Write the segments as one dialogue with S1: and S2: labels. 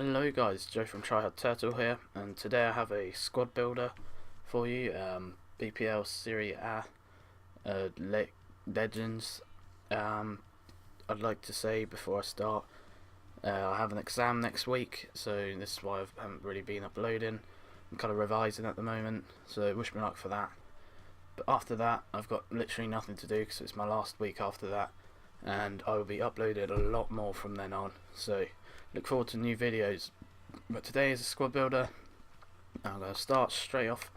S1: Hello guys, Joe from Tryhard Turtle here, and today I have a squad builder for you. BPL Serie A Legends. I'd like to say before I start, I have an exam next week, so this is why I haven't really been uploading. I'm kind of revising at the moment, so wish me luck for that. But after that, I've got literally nothing to do because it's my last week after that, and I will be uploading a lot more from then on. So look forward to new videos. But today is a squad builder. I'm going to start straight off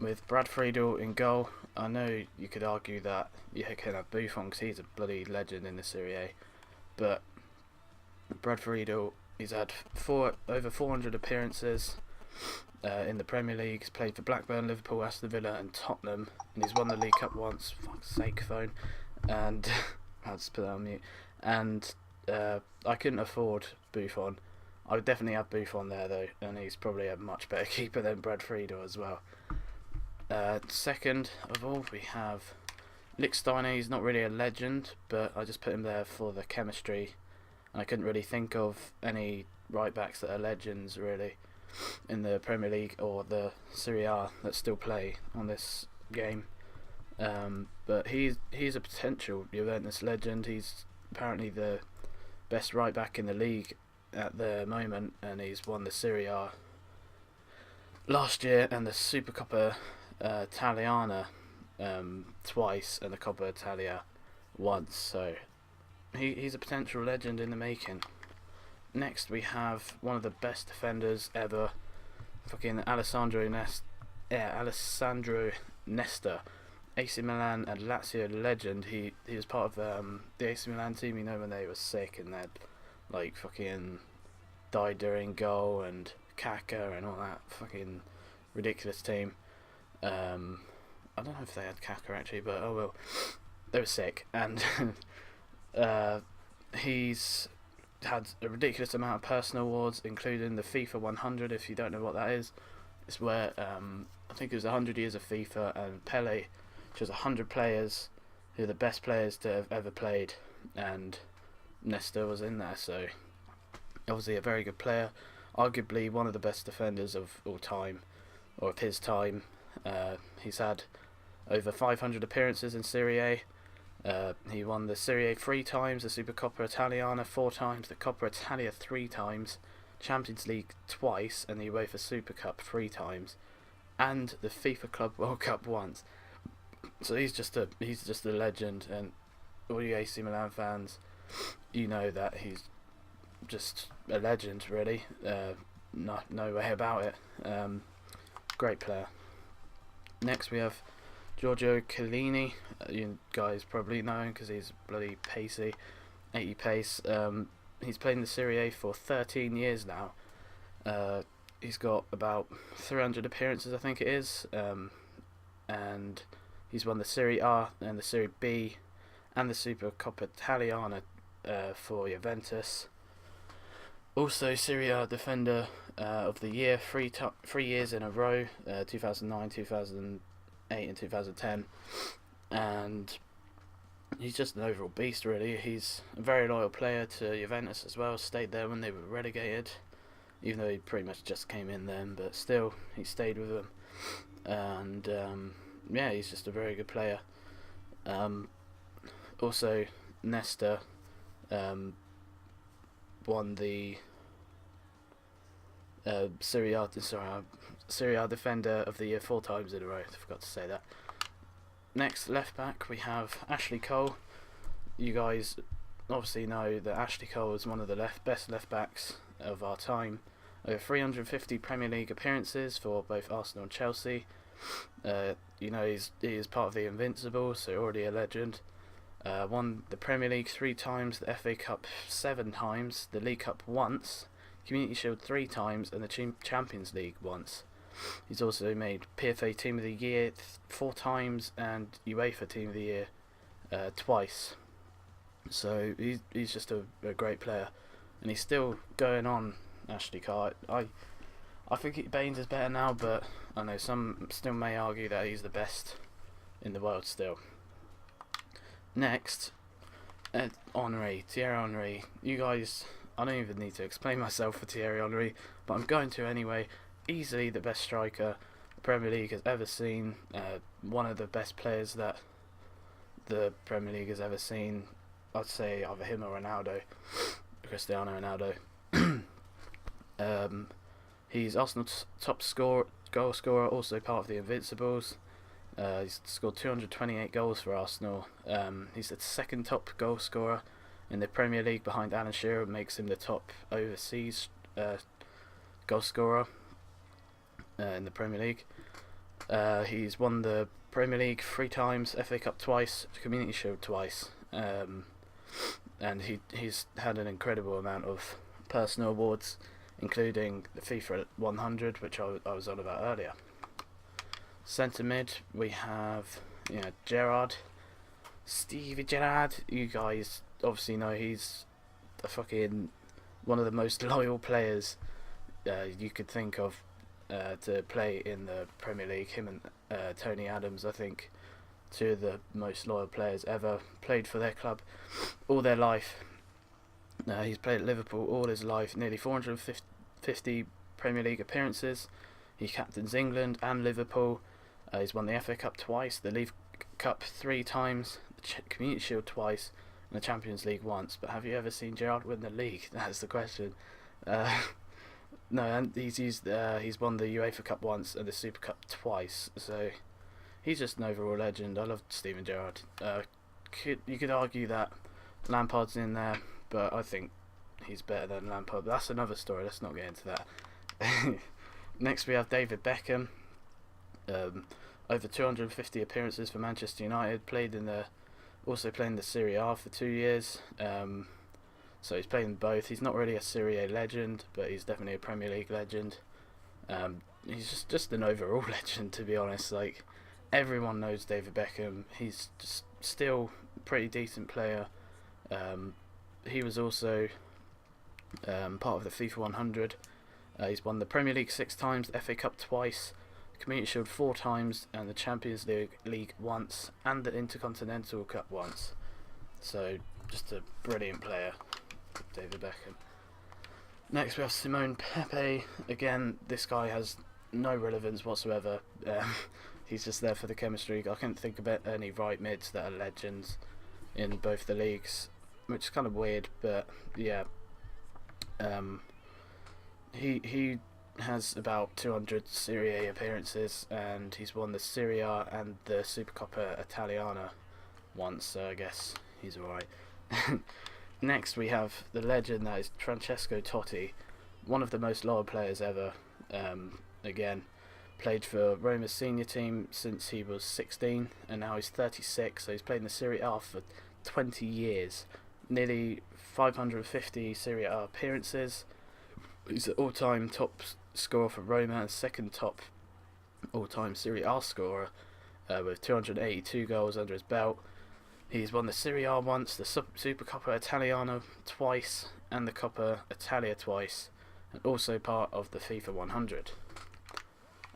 S1: with Brad Friedel in goal. I know you could argue that you can have Buffon because he's a bloody legend in the Serie A, but Brad Friedel, he's had over 400 appearances in the Premier League. He's played for Blackburn, Liverpool, Aston Villa and Tottenham, and he's won the League Cup once. Fuck's sake, phone. And I'll just put that on mute. And I couldn't afford Buffon. I would definitely have Buffon there though, and he's probably a much better keeper than Brad Friedel as well. Second of all, we have Lichtsteiner. He's not really a legend, but I just put him there for the chemistry, and I couldn't really think of any right backs that are legends really in the Premier League or the Serie A that still play on this game. But he's a potential Juventus legend. He's apparently the best right back in the league at the moment, and he's won the Serie A last year and the Supercoppa Italiana twice and the Coppa Italia once, so he's a potential legend in the making. Next we have one of the best defenders ever, fucking Alessandro Nesta, AC Milan and Lazio legend. He was part of the AC Milan team, you know, when they were sick and they'd like fucking died during goal, and Kaka and all that fucking ridiculous team. I don't know if they had Kaka actually, but oh well, they were sick. And he's had a ridiculous amount of personal awards, including the FIFA 100. If you don't know what that is, it's where I think it was 100 years of FIFA, and Pele chose 100 players who are the best players to have ever played, and Nesta was in there, so obviously a very good player, arguably one of the best defenders of all time, or of his time. He's had over 500 appearances in Serie A. He won the Serie A 3 times, the Supercoppa Italiana 4 times, the Coppa Italia 3 times, Champions League twice, and the UEFA Super Cup 3 times, and the FIFA Club World Cup once. So he's just a legend, and all you AC Milan fans, you know that he's just a legend really. No way about it. Great player. Next we have Giorgio Chiellini. You guys probably know him because he's bloody pacey, 80 pace. He's played in the Serie A for 13 years now. He's got about 300 appearances, I think it is, and he's won the Serie A and the Serie B and the Supercoppa Italiana for Juventus. Also Serie A Defender of the Year 3 years in a row, 2009, 2008 and 2010. And he's just an overall beast really. He's a very loyal player to Juventus as well, stayed there when they were relegated, even though he pretty much just came in then, but still he stayed with them. And yeah, he's just a very good player. Also Nesta won the Serie A Defender of the Year 4 times in a row. I forgot to say that. Next, left back, we have Ashley Cole. You guys obviously know that Ashley Cole is one of the best left backs of our time. Over 350 Premier League appearances for both Arsenal and Chelsea. You know, he is part of the Invincibles, so already a legend. Won the Premier League 3 times, the FA Cup 7 times, the League Cup once, Community Shield 3 times, and the Champions League once. He's also made PFA Team of the Year 4 times and UEFA Team of the Year twice. So he's just a great player, and he's still going on. Ashley Cole. I think Baines is better now, but I know some still may argue that he's the best in the world still. Next, Thierry Henry. You guys I don't even need to explain myself for Thierry Henry, but I'm going to anyway. Easily the best striker the Premier League has ever seen. One of the best players that the Premier League has ever seen. I'd say either him or Ronaldo, Cristiano Ronaldo. He's Arsenal's top goal scorer, also part of the Invincibles. He's scored 228 goals for Arsenal. He's the second top goal scorer in the Premier League behind Alan Shearer, makes him the top overseas goal scorer in the Premier League. He's won the Premier League 3 times, FA Cup twice, Community Shield twice, and he's had an incredible amount of personal awards, including the FIFA 100, which I was on about earlier. Centre mid, we have Gerrard, Stevie Gerrard. You guys obviously know he's a fucking one of the most loyal players you could think of to play in the Premier League. Him and Tony Adams, I think, 2 of the most loyal players ever. Played for their club all their life. He's played at Liverpool all his life, nearly 450 Premier League appearances. He captains England and Liverpool. He's won the FA Cup twice, the League Cup 3 times, the Community Shield twice, and the Champions League once. But have you ever seen Gerrard win the league? That's the question. No, and he's won the UEFA Cup once and the Super Cup twice. So he's just an overall legend. I love Steven Gerrard. You could argue that Lampard's in there, but I think he's better than Lampard. But that's another story. Let's not get into that. Next we have David Beckham. Over 250 appearances for Manchester United. Also played in the Serie A for 2 years. So he's played in both. He's not really a Serie A legend, but he's definitely a Premier League legend. He's just an overall legend, to be honest. Like, everyone knows David Beckham. He's just still a pretty decent player. He was also part of the FIFA 100. He's won the Premier League 6 times, the FA Cup twice, the Community Shield 4 times, and the Champions League once, and the Intercontinental Cup once. So, just a brilliant player, David Beckham. Next we have Simone Pepe. Again, this guy has no relevance whatsoever. He's just there for the chemistry. I can't think about any right mids that are legends in both the leagues, which is kind of weird, but yeah. He has about 200 Serie A appearances, and he's won the Serie A and the Supercoppa Italiana once, so I guess he's alright. Next we have the legend that is Francesco Totti, one of the most loyal players ever. Again, played for Roma's senior team since he was 16, and now he's 36, so he's played in the Serie A for 20 years. Nearly 550 Serie A appearances. He's the all-time top scorer for Roma and second top all-time Serie A scorer with 282 goals under his belt. He's won the Serie A once, the Supercoppa Italiana twice, and the Coppa Italia twice, and also part of the FIFA 100.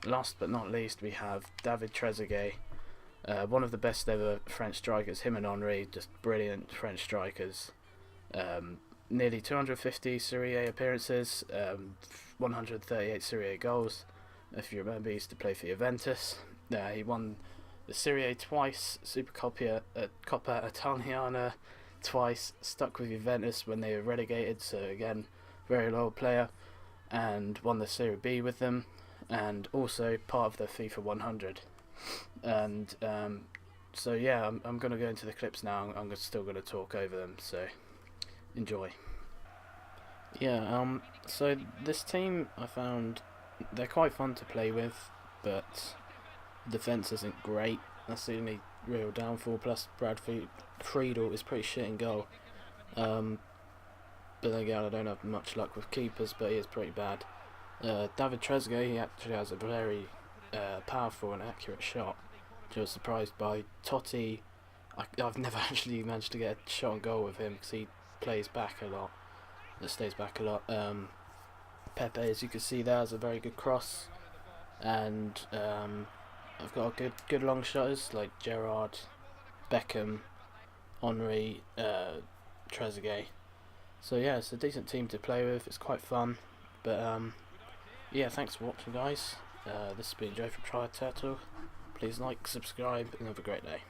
S1: Last but not least, we have David Trezeguet, one of the best ever French strikers. Him and Henry, just brilliant French strikers. Nearly 250 Serie A appearances, 138 Serie A goals. If you remember, he used to play for Juventus. He won the Serie A twice, Supercoppa Coppa Italiana twice, stuck with Juventus when they were relegated, so again, very loyal player, and won the Serie B with them, and also part of the FIFA 100. And so yeah, I'm going to go into the clips now. I'm still going to talk over them, so enjoy. Yeah, so this team, I found they're quite fun to play with, but defence isn't great. That's the only real downfall. Plus, Brad Friedel is pretty shit in goal. But again, I don't have much luck with keepers, but he is pretty bad. David Trezeguet, he actually has a very powerful and accurate shot, which I was surprised by. Totti, I've never actually managed to get a shot on goal with him because he plays back a lot. Stays back a lot. Pepe, as you can see there, has a very good cross, and I've got good long shotters like Gerrard, Beckham, Henry, Trezeguet. So yeah, it's a decent team to play with. It's quite fun. But yeah, thanks for watching, guys. This has been Joe from Triad Turtle. Please like, subscribe, and have a great day.